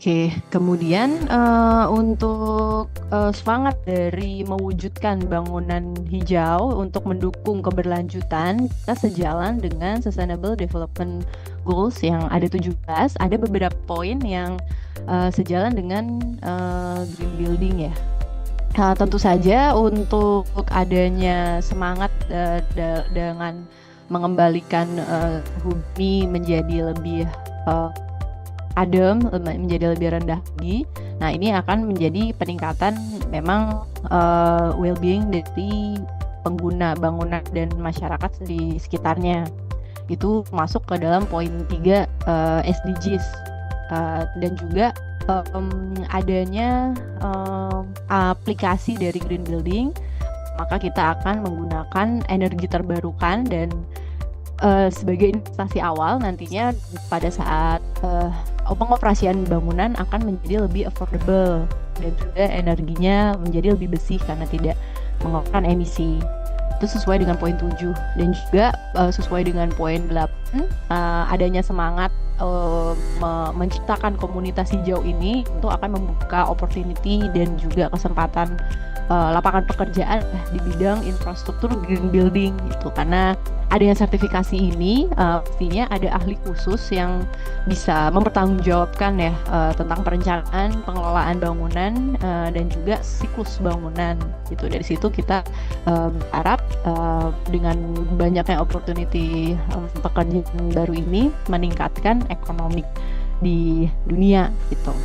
Oke, kemudian untuk semangat dari mewujudkan bangunan hijau untuk mendukung keberlanjutan, kita sejalan dengan Sustainable Development Goals yang ada 17, ada beberapa poin yang sejalan dengan green building ya. Tentu saja untuk adanya semangat dengan mengembalikan bumi menjadi lebih adem, menjadi lebih rendah lagi. Nah, ini akan menjadi peningkatan memang well-being dari pengguna bangunan dan masyarakat di sekitarnya. Itu masuk ke dalam poin 3 SDGs. Dan juga adanya aplikasi dari green building, maka kita akan menggunakan energi terbarukan dan sebagai investasi awal nantinya pada saat pengoperasian bangunan akan menjadi lebih affordable dan juga energinya menjadi lebih bersih karena tidak mengeluarkan emisi. Itu sesuai dengan poin 7 dan juga sesuai dengan poin 8 adanya semangat menciptakan komunitas hijau ini itu akan membuka opportunity dan juga kesempatan lapangan pekerjaan di bidang infrastruktur green building itu, karena adanya sertifikasi ini pastinya ada ahli khusus yang bisa mempertanggungjawabkan ya tentang perencanaan pengelolaan bangunan dan juga siklus bangunan gitu. Dari situ kita berharap dengan banyaknya opportunity pekerjaan baru ini meningkatkan ekonomi di dunia gitu.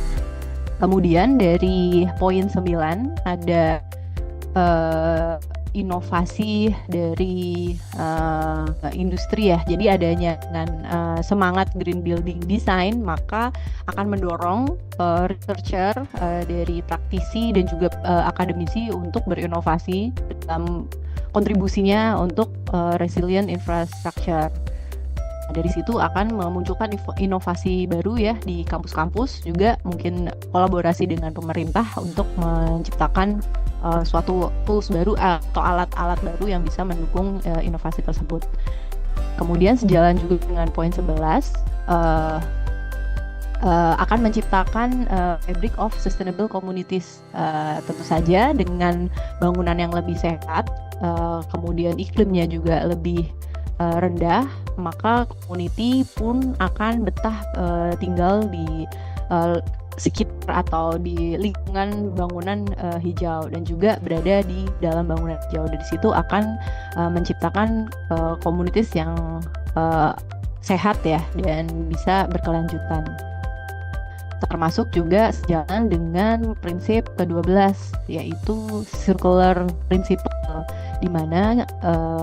Kemudian dari poin 9 ada inovasi dari industri ya. Jadi adanya dengan semangat green building design, maka akan mendorong researcher dari praktisi dan juga akademisi untuk berinovasi dalam kontribusinya untuk resilient infrastructure. Dari situ akan memunculkan inovasi baru ya di kampus-kampus, juga mungkin kolaborasi dengan pemerintah untuk menciptakan suatu tools baru atau alat-alat baru yang bisa mendukung inovasi tersebut. Kemudian sejalan juga dengan poin 11 akan menciptakan fabric of sustainable communities, tentu saja dengan bangunan yang lebih sehat, kemudian iklimnya juga lebih rendah, maka community pun akan betah tinggal di sekitar atau di lingkungan bangunan hijau dan juga berada di dalam bangunan hijau. Dari situ akan menciptakan komunitas yang sehat ya dan bisa berkelanjutan. Termasuk juga sejalan dengan prinsip ke-12 yaitu circular principle, di mana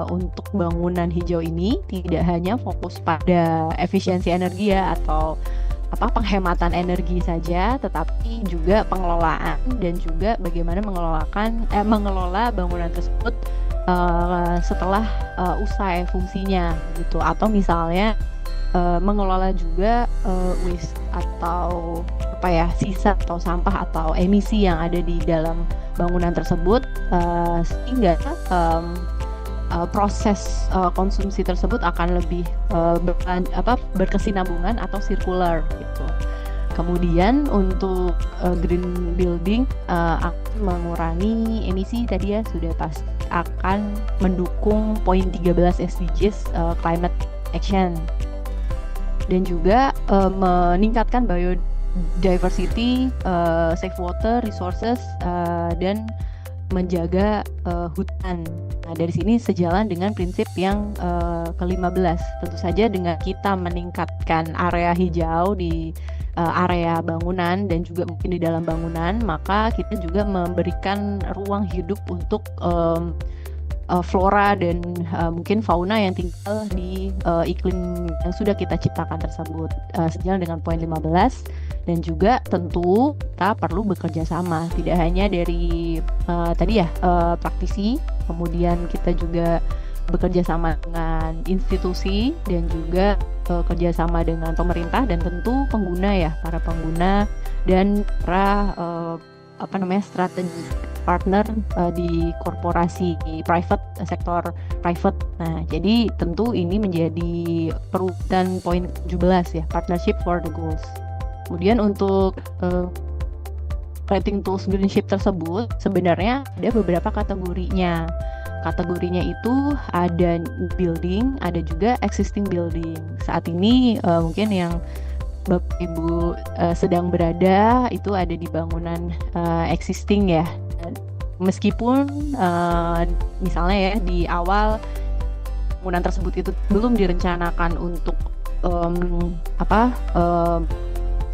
untuk bangunan hijau ini tidak hanya fokus pada efisiensi energi ya atau penghematan energi saja, tetapi juga pengelolaan dan juga bagaimana mengelola bangunan tersebut setelah usai fungsinya gitu, atau misalnya mengelola juga waste atau sisa atau sampah atau emisi yang ada di dalam bangunan tersebut, sehingga proses konsumsi tersebut akan lebih berkesinambungan atau circular gitu. Kemudian untuk green building akan mengurangi emisi tadi ya, sudah pasti akan mendukung poin 13 SDGs climate action, dan juga meningkatkan biodiversity, save water resources, dan menjaga hutan. Nah, dari sini sejalan dengan prinsip yang ke-15. Tentu saja dengan kita meningkatkan area hijau di area bangunan dan juga mungkin di dalam bangunan, maka kita juga memberikan ruang hidup untuk flora dan mungkin fauna yang tinggal di iklim yang sudah kita ciptakan tersebut. Sejalan dengan poin 15, dan juga tentu kita perlu bekerja sama, tidak hanya dari praktisi, kemudian kita juga bekerja sama dengan institusi dan juga kerjasama dengan pemerintah dan tentu pengguna ya, para pengguna dan para strategic partner di korporasi private, sektor private. Nah, jadi tentu ini menjadi perutan poin 17 ya, partnership for the goals. Kemudian untuk rating tools greenship tersebut sebenarnya ada beberapa kategorinya. Kategorinya itu ada building, ada juga existing building. Saat ini mungkin yang Bapak Ibu sedang berada itu ada di bangunan existing ya. Meskipun misalnya ya di awal bangunan tersebut itu belum direncanakan untuk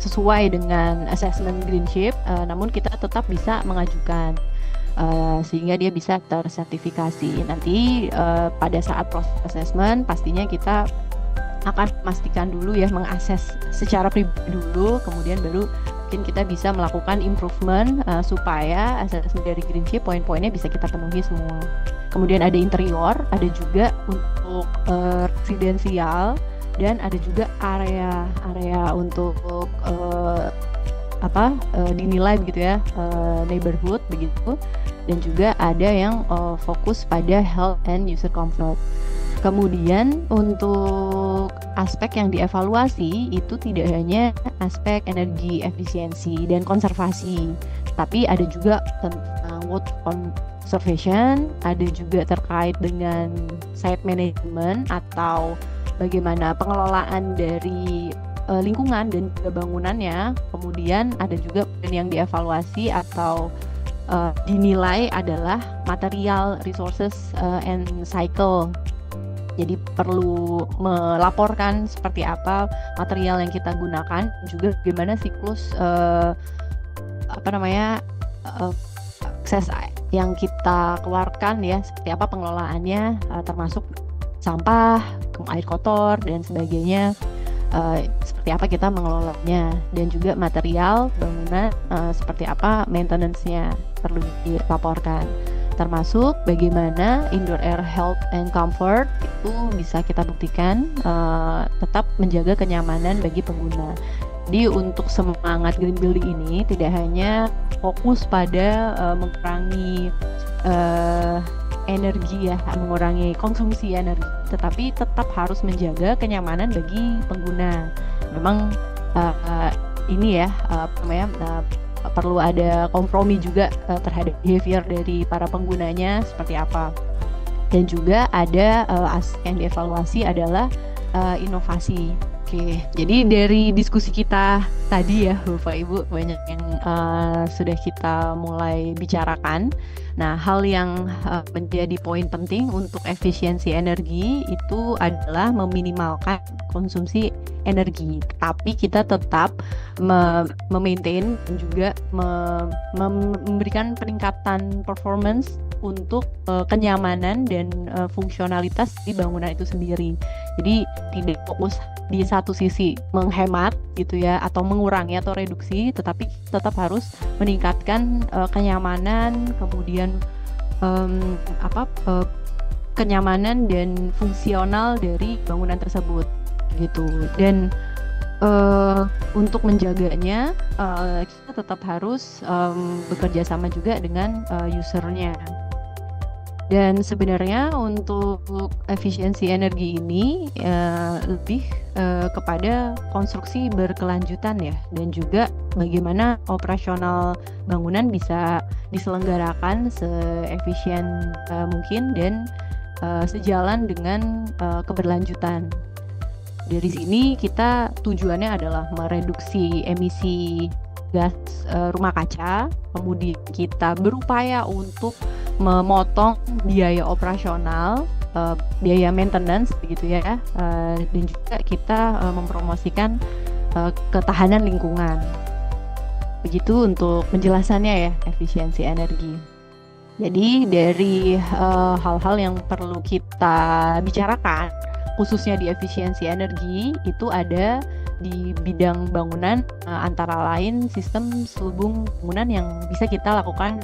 sesuai dengan assessment greenship, namun kita tetap bisa mengajukan sehingga dia bisa tersertifikasi. Nanti pada saat proses assessment pastinya kita akan memastikan dulu ya, mengakses secara pribadi dulu, kemudian baru mungkin kita bisa melakukan improvement supaya assessment dari greenship poin-poinnya bisa kita penuhi semua. Kemudian ada interior, ada juga untuk residensial, dan ada juga area untuk dinilai begitu ya, neighborhood begitu, dan juga ada yang fokus pada health and user comfort. Kemudian untuk aspek yang dievaluasi itu tidak hanya aspek energi efisiensi dan konservasi, tapi ada juga tentang water conservation, ada juga terkait dengan site management atau bagaimana pengelolaan dari lingkungan dan juga bangunannya. Kemudian ada juga yang dievaluasi atau dinilai adalah material resources and cycle. Jadi perlu melaporkan seperti apa material yang kita gunakan, juga bagaimana siklus akses yang kita keluarkan ya, seperti apa pengelolaannya, termasuk sampah, air kotor dan sebagainya, seperti apa kita mengelolanya, dan juga material bangunan seperti apa maintenance-nya perlu dilaporkan, termasuk bagaimana indoor air health and comfort itu bisa kita buktikan tetap menjaga kenyamanan bagi pengguna. Jadi untuk semangat green building ini tidak hanya fokus pada mengurangi energi ya, mengurangi konsumsi energi, tetapi tetap harus menjaga kenyamanan bagi pengguna. Memang ini ya perlu ada kompromi juga terhadap behavior dari para penggunanya seperti apa. Dan juga ada aspek yang dievaluasi adalah inovasi. Oke, jadi dari diskusi kita tadi ya Bapak Ibu, banyak yang sudah kita mulai bicarakan. Nah, hal yang menjadi poin penting untuk efisiensi energi itu adalah meminimalkan konsumsi energi, tapi kita tetap memaintain dan juga memberikan peningkatan performance untuk kenyamanan dan fungsionalitas di bangunan itu sendiri. Jadi tidak fokus di satu sisi menghemat gitu ya, atau mengurangi atau reduksi, tetapi tetap harus meningkatkan kenyamanan, kemudian kenyamanan dan fungsional dari bangunan tersebut gitu. Dan untuk menjaganya kita tetap harus bekerja sama juga dengan usernya. Dan sebenarnya untuk efisiensi energi ini lebih kepada konstruksi berkelanjutan ya, dan juga bagaimana operasional bangunan bisa diselenggarakan seefisien mungkin dan sejalan dengan keberlanjutan. Dari sini kita tujuannya adalah mereduksi emisi gas rumah kaca, kemudian kita berupaya untuk memotong biaya operasional, biaya maintenance begitu ya, dan juga kita mempromosikan ketahanan lingkungan. Begitu untuk penjelasannya ya, efisiensi energi. Jadi dari hal-hal yang perlu kita bicarakan khususnya di efisiensi energi itu ada di bidang bangunan, antara lain sistem selubung bangunan yang bisa kita lakukan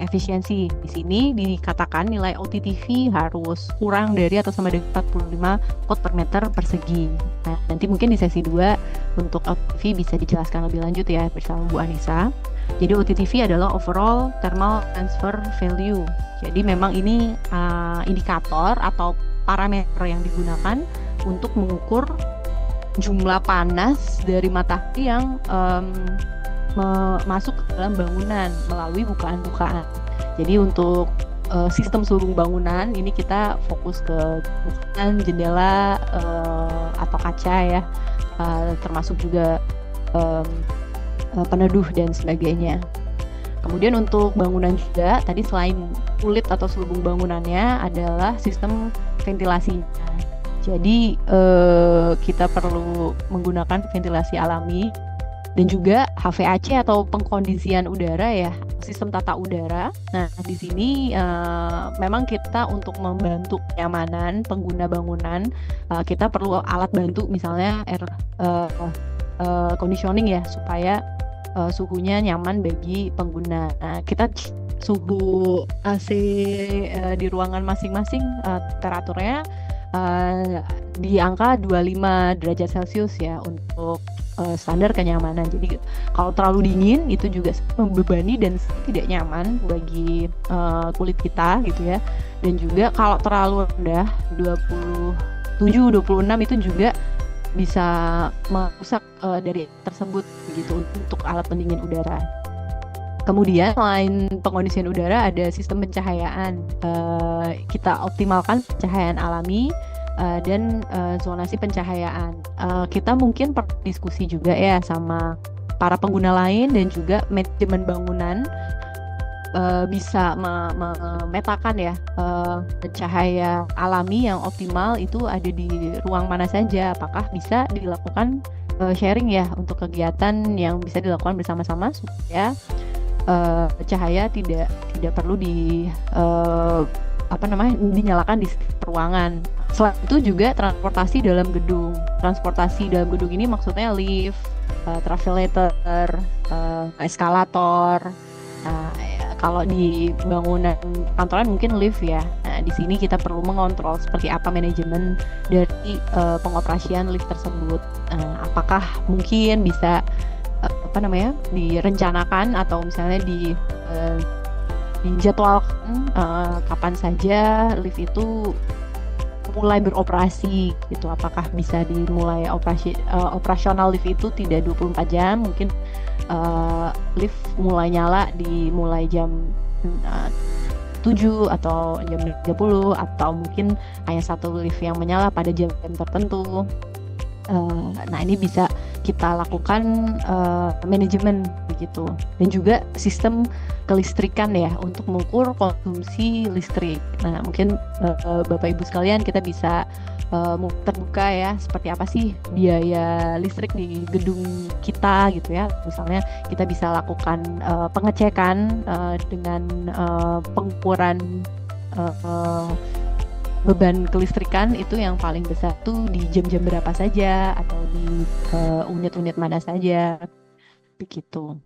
efisiensi. Di sini dikatakan nilai OTTV harus kurang dari atau sama dengan 45 watt per meter persegi. Nah, nanti mungkin di sesi 2 untuk OTTV bisa dijelaskan lebih lanjut ya bersama Bu Anissa. Jadi OTTV adalah overall thermal transfer value. Jadi memang ini indikator atau parameter yang digunakan untuk mengukur jumlah panas dari matahari yang masuk ke dalam bangunan melalui bukaan-bukaan. Jadi untuk sistem seluruh bangunan ini kita fokus ke bukaan, jendela atau kaca ya, termasuk juga peneduh dan sebagainya. Kemudian untuk bangunan juga, tadi selain kulit atau selubung bangunannya adalah sistem ventilasinya. Jadi kita perlu menggunakan ventilasi alami dan juga HVAC atau pengkondisian udara ya, sistem tata udara. Nah, di sini memang kita untuk membantu kenyamanan pengguna bangunan, kita perlu alat bantu misalnya air conditioning ya, supaya suhunya nyaman bagi pengguna. Nah, kita suhu AC di ruangan masing-masing temperaturnya di angka 25 derajat Celcius ya untuk standar kenyamanan. Jadi kalau terlalu dingin itu juga membebani dan tidak nyaman bagi kulit kita gitu ya. Dan juga kalau terlalu rendah 27, 26 itu juga bisa merusak dari tersebut begitu untuk alat pendingin udara. Kemudian selain pengondisian udara ada sistem pencahayaan. Kita optimalkan pencahayaan alami dan zonasi pencahayaan. Kita mungkin perlu diskusi juga ya sama para pengguna lain dan juga manajemen bangunan bisa memetakan ya cahaya alami yang optimal itu ada di ruang mana saja. Apakah bisa dilakukan sharing ya untuk kegiatan yang bisa dilakukan bersama-sama supaya cahaya tidak perlu dinyalakan di ruangan. Selain itu juga transportasi dalam gedung. Transportasi dalam gedung ini maksudnya lift, travelator, eskalator. Kalau di bangunan kantoran mungkin lift ya. Nah, di sini kita perlu mengontrol seperti apa manajemen dari pengoperasian lift tersebut. Apakah mungkin bisa direncanakan atau misalnya dijadwalkan kapan saja lift itu mulai beroperasi gitu. Apakah bisa dimulai operasional lift itu tidak 24 jam, mungkin lift mulai nyala dimulai jam 7 atau jam 30 atau mungkin hanya satu lift yang menyala pada jam tertentu. Nah, ini bisa kita lakukan manajemen begitu. Dan juga sistem kelistrikan ya untuk mengukur konsumsi listrik. Nah, mungkin Bapak Ibu sekalian kita bisa terbuka ya seperti apa sih biaya listrik di gedung kita gitu ya. Misalnya kita bisa lakukan pengecekan dengan pengukuran beban kelistrikan itu yang paling besar tuh di jam-jam berapa saja atau di unit-unit mana saja begitu.